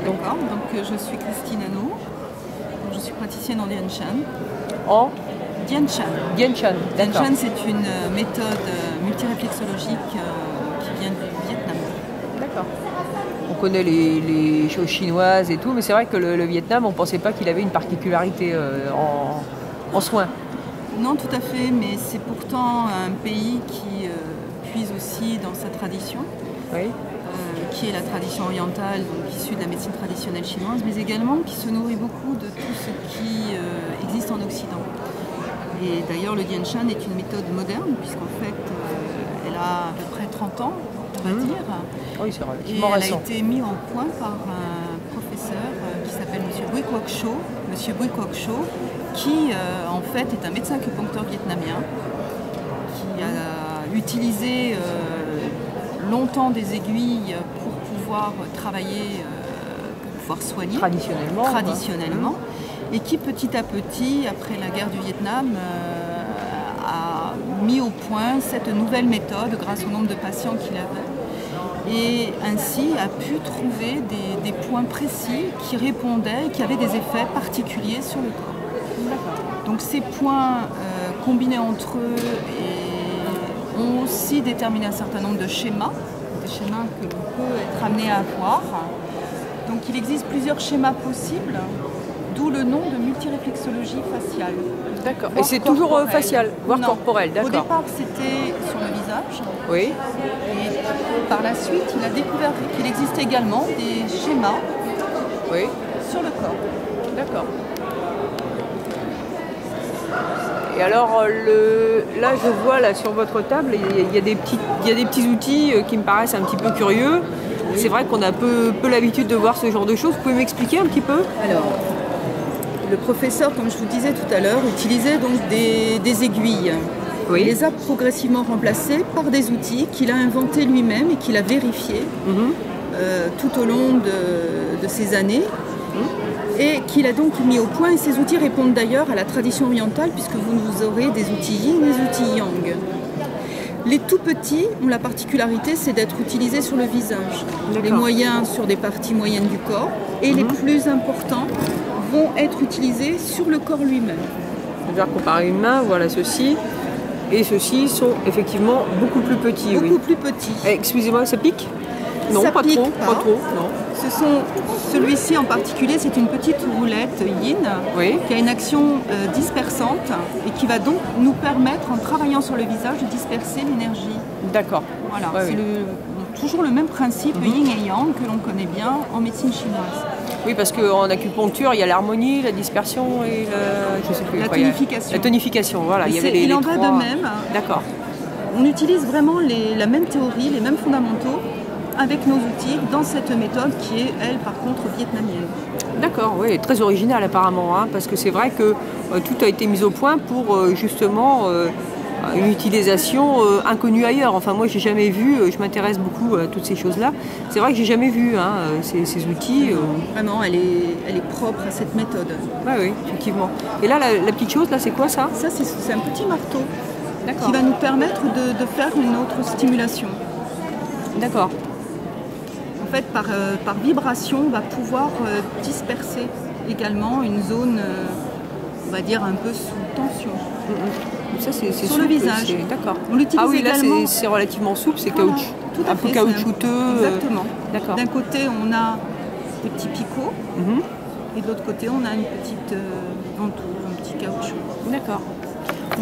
D'accord, donc je suis Christine Hanot, je suis praticienne en Dien Shan. En Dien Shan. Dien Shan, Dien d'accord. Shan, c'est une méthode multiréflexologique qui vient du Vietnam. D'accord. On connaît les choses chinoises et tout, mais c'est vrai que le Vietnam, on ne pensait pas qu'il avait une particularité en soins. Non, tout à fait, mais c'est pourtant un pays qui puise aussi dans sa tradition. Oui. Qui est la tradition orientale, donc issue de la médecine traditionnelle chinoise, mais également qui se nourrit beaucoup de tout ce qui existe en Occident. Et d'ailleurs, le Dien Shan est une méthode moderne, puisqu'en fait, elle a à peu près 30 ans, on va dire. Oui, c'est Et relativement elle récent. a été mise au point par un professeur qui s'appelle M. Bui Quoc Cho, qui en fait est un médecin acupuncteur vietnamien, qui a utilisé longtemps des aiguilles pour pouvoir travailler, pour pouvoir soigner traditionnellement, et qui petit à petit, après la guerre du Vietnam, a mis au point cette nouvelle méthode grâce au nombre de patients qu'il avait, et ainsi a pu trouver des points précis qui répondaient, qui avaient des effets particuliers sur le corps. Donc ces points combinés entre eux ont aussi déterminé un certain nombre de schémas, des schémas que l'on peut être amené à avoir. Donc il existe plusieurs schémas possibles, d'où le nom de multiréflexologie faciale. D'accord. Et c'est toujours facial, voire corporel, d'accord. Au départ, c'était sur le visage. Oui. Et par la suite, il a découvert qu'il existait également des schémas sur le corps. D'accord. Et alors, là, je vois là, sur votre table, il y a des petits outils qui me paraissent un petit peu curieux. Oui. C'est vrai qu'on a peu l'habitude de voir ce genre de choses. Vous pouvez m'expliquer un petit peu ? Alors, le professeur, comme je vous disais tout à l'heure, utilisait donc des aiguilles. Il les a progressivement remplacées par des outils qu'il a inventés lui-même et qu'il a vérifiés tout au long de ces années. Et qu'il a donc mis au point, et ces outils répondent d'ailleurs à la tradition orientale, puisque vous aurez des outils yin et des outils yang. Les tout petits ont la particularité, c'est d'être utilisés sur le visage. Les moyens sur des parties moyennes du corps, et les plus importants vont être utilisés sur le corps lui-même. C'est-à-dire comparer une main, voilà ceci, et ceux-ci sont effectivement beaucoup plus petits. Beaucoup plus petits. Excusez-moi, ça pique ? Non, ça pas pique trop, pas. Pas trop, non. Celui-ci en particulier, c'est une petite roulette yin qui a une action dispersante et qui va donc nous permettre, en travaillant sur le visage, de disperser l'énergie. D'accord. Voilà, c'est toujours le même principe yin et yang que l'on connaît bien en médecine chinoise. Oui, parce qu'en acupuncture, il y a l'harmonie, la dispersion et la tonification. La tonification, voilà. Il en va de même. D'accord. On utilise vraiment la même théorie, les mêmes fondamentaux, avec nos outils dans cette méthode qui est, elle, par contre, vietnamienne. D'accord, oui, très originale apparemment, parce que c'est vrai que tout a été mis au point pour justement une utilisation inconnue ailleurs. Enfin, moi, j'ai jamais vu, je m'intéresse beaucoup à toutes ces choses-là. C'est vrai que j'ai jamais vu ces outils. Vraiment, elle est propre à cette méthode. Oui, effectivement. Et là, la petite chose, là, c'est quoi ça ? Ça, c'est un petit marteau qui va nous permettre de faire une autre stimulation. D'accord. En fait, par vibration, on va pouvoir disperser également une zone, on va dire, un peu sous tension. Ça, c'est sur le visage. D'accord. On l'utilise également. Là, c'est relativement souple, c'est un peu caoutchouteux. Exactement. D'accord. D'un côté, on a des petits picots, et de l'autre côté, on a une petite ventouse, un petit caoutchouc. D'accord.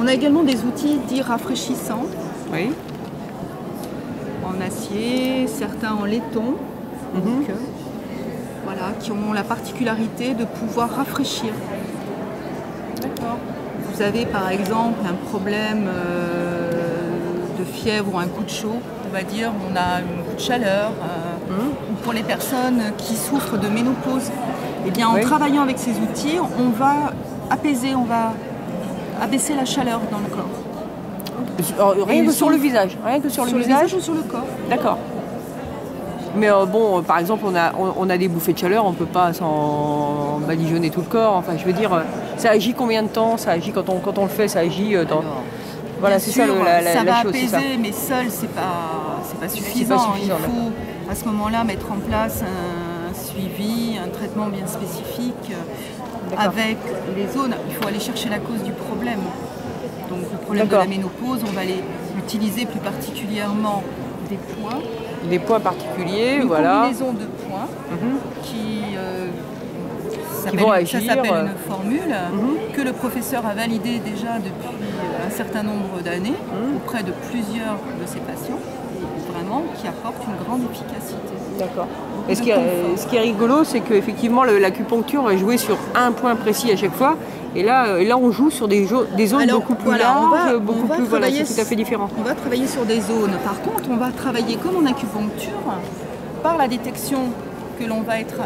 On a également des outils dits rafraîchissants. Oui. En acier, certains en laiton. Donc, voilà, qui ont la particularité de pouvoir rafraîchir. D'accord. Vous avez par exemple un problème de fièvre ou un coup de chaud, on va dire, on a un coup de chaleur, ou pour les personnes qui souffrent de ménopause, eh bien, en travaillant avec ces outils, on va apaiser, on va abaisser la chaleur dans le corps. Rien que sur le visage. Rien que sur le visage ou sur le corps. D'accord. Mais bon, par exemple, on a des bouffées de chaleur, on ne peut pas s'en badigeonner tout le corps. Enfin, je veux dire, ça agit combien de temps ? Ça agit quand on le fait, ça agit dans... Voilà, c'est ça la chose. Ça va apaiser, mais seul, c'est pas suffisant. Il faut à ce moment-là mettre en place un suivi, un traitement bien spécifique avec les zones. Il faut aller chercher la cause du problème. Donc le problème de la ménopause, on va aller utiliser plus particulièrement des points. Des points particuliers, une voilà. combinaison de points qui vont agir. Ça s'appelle une formule que le professeur a validée déjà depuis un certain nombre d'années auprès de plusieurs de ses patients, vraiment qui apporte une grande efficacité. D'accord. Et ce qui est rigolo, c'est qu'effectivement l'acupuncture va jouer sur un point précis à chaque fois. Et là on joue sur des zones beaucoup plus larges, beaucoup plus. Voilà, c'est tout à fait différent. On va travailler sur des zones. Par contre, on va travailler comme en acupuncture, par la détection que l'on va être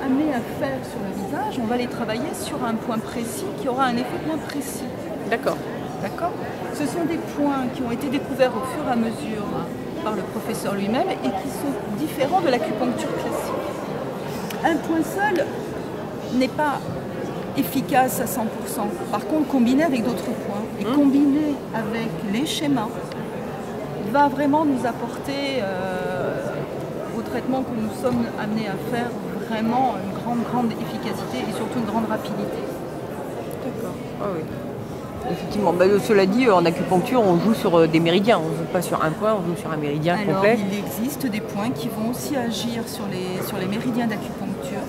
amené à faire sur le visage, on va les travailler sur un point précis qui aura un effet moins précis. D'accord. D'accord. Ce sont des points qui ont été découverts au fur et à mesure par le professeur lui-même et qui sont différents de l'acupuncture classique. Un point seul n'est pas efficace à 100%. Par contre, combiné avec d'autres points et combiné avec les schémas va vraiment nous apporter au traitement que nous sommes amenés à faire vraiment une grande efficacité et surtout une grande rapidité. D'accord. Ah oui. Effectivement, cela dit, en acupuncture, on joue sur des méridiens, on ne joue pas sur un point, on joue sur un méridien complet. Il existe des points qui vont aussi agir sur les méridiens d'acupuncture.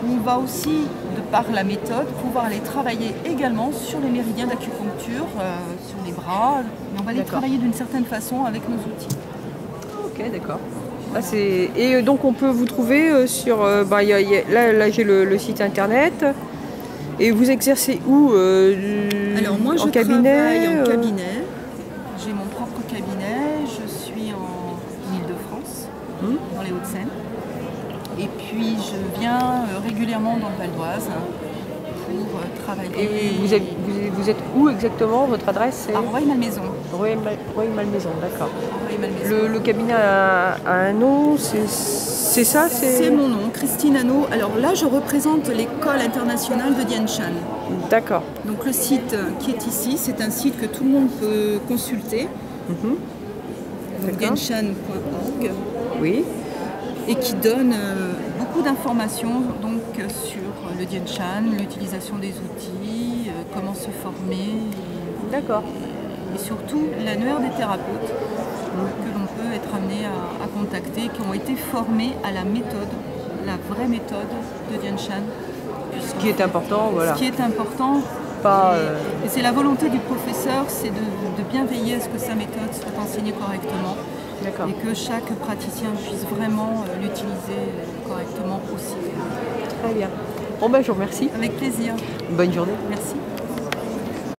On va aussi, de par la méthode, pouvoir les travailler également sur les méridiens d'acupuncture, sur les bras, mais on va les travailler d'une certaine façon avec nos outils. Ok, d'accord. Et donc on peut vous trouver sur... là j'ai le site internet. Et vous exercez où Alors moi je travaille en cabinet, j'ai mon propre cabinet, je suis en Île-de-France, dans les Hauts-de-Seine. Et puis je viens régulièrement dans le Val d'Oise pour travailler. Et vous êtes où exactement? Votre adresse? À Rueil-Malmaison. Rueil-Malmaison, d'accord. Le cabinet a un nom, c'est ça? C'est mon nom, Christine Anneau. Alors là, je représente l'école internationale de Dian Shan. D'accord. Donc le site qui est ici, c'est un site que tout le monde peut consulter. Dianshan.org. Oui. Et qui donne beaucoup d'informations donc sur le Dian Shan, l'utilisation des outils, comment se former. D'accord. Et surtout l'annuaire des thérapeutes que l'on peut être amené à contacter, qui ont été formés à la méthode, la vraie méthode de Dian Shan. Ce qui est important, voilà. Ce qui est important, et c'est la volonté du professeur, c'est de bien veiller à ce que sa méthode soit enseignée correctement. Et que chaque praticien puisse vraiment l'utiliser correctement aussi. Très bien. Bon je vous remercie. Avec plaisir. Bonne journée. Merci.